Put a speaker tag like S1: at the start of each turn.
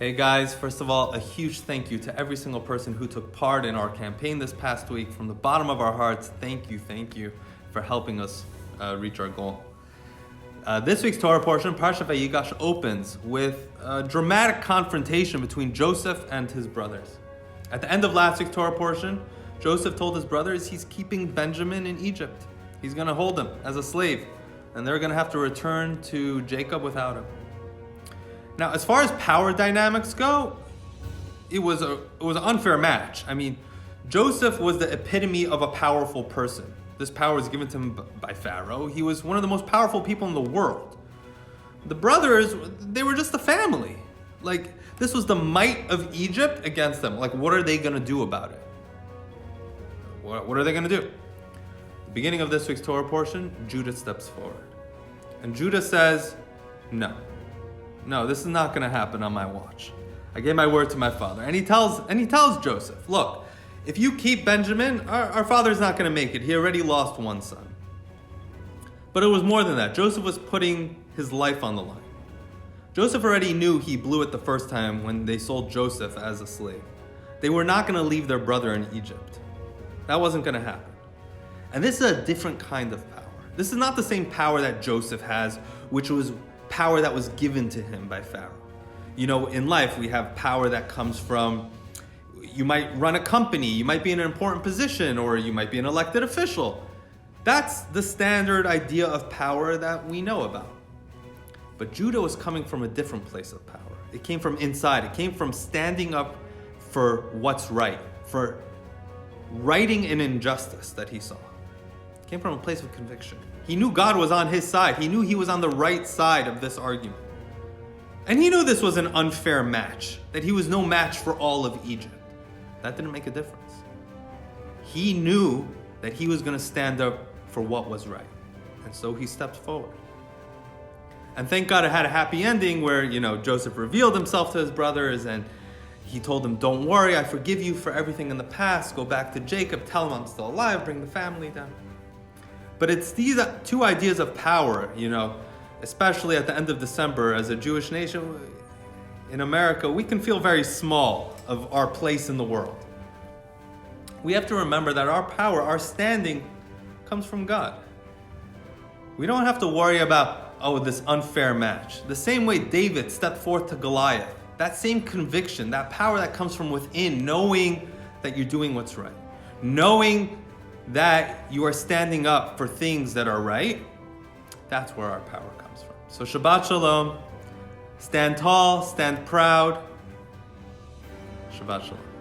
S1: Hey guys, first of all, a huge thank you to every single person who took part in our campaign this past week. From the bottom of our hearts, thank you for helping us reach our goal. This week's Torah portion, Parshat Vayigash, opens with a dramatic confrontation between Joseph and his brothers. At the end of last week's Torah portion, Joseph told his brothers he's keeping Benjamin in Egypt. He's going to hold him as a slave, and they're going to have to return to Jacob without him. Now, as far as power dynamics go, it was an unfair match. I mean, Joseph was the epitome of a powerful person. This power was given to him by Pharaoh. He was one of the most powerful people in the world. The brothers, they were just a family. Like, this was the might of Egypt against them. Like, what are they going to do about it? What are they going to do? The beginning of this week's Torah portion, Judah steps forward. And Judah says, No, this is not going to happen on my watch. I gave my word to my father. And he tells Joseph, look, if you keep Benjamin, our father's not going to make it. He already lost one son. But it was more than that. Joseph was putting his life on the line. Joseph already knew he blew it the first time when they sold Joseph as a slave. They were not going to leave their brother in Egypt. That wasn't going to happen. And this is a different kind of power. This is not the same power that Joseph has, which was power that was given to him by Pharaoh. You know, in life, we have power that comes from, you might run a company, you might be in an important position, or you might be an elected official. That's the standard idea of power that we know about. But Judah was coming from a different place of power. It came from inside. It came from standing up for what's right, for righting an injustice that he saw. It came from a place of conviction. He knew God was on his side. He knew he was on the right side of this argument. And he knew this was an unfair match, that he was no match for all of Egypt. That didn't make a difference. He knew that he was going to stand up for what was right. And so he stepped forward. And thank God it had a happy ending where, Joseph revealed himself to his brothers and he told them, don't worry, I forgive you for everything in the past. Go back to Jacob, tell him I'm still alive, bring the family down. But it's these two ideas of power, especially at the end of December as a Jewish nation in America, we can feel very small of our place in the world. We have to remember that our power, our standing, comes from God. We don't have to worry about, this unfair match. The same way David stepped forth to Goliath, that same conviction, that power that comes from within, knowing that you're doing what's right, knowing that you are standing up for things that are right, that's where our power comes from. So Shabbat Shalom. Stand tall, stand proud. Shabbat Shalom.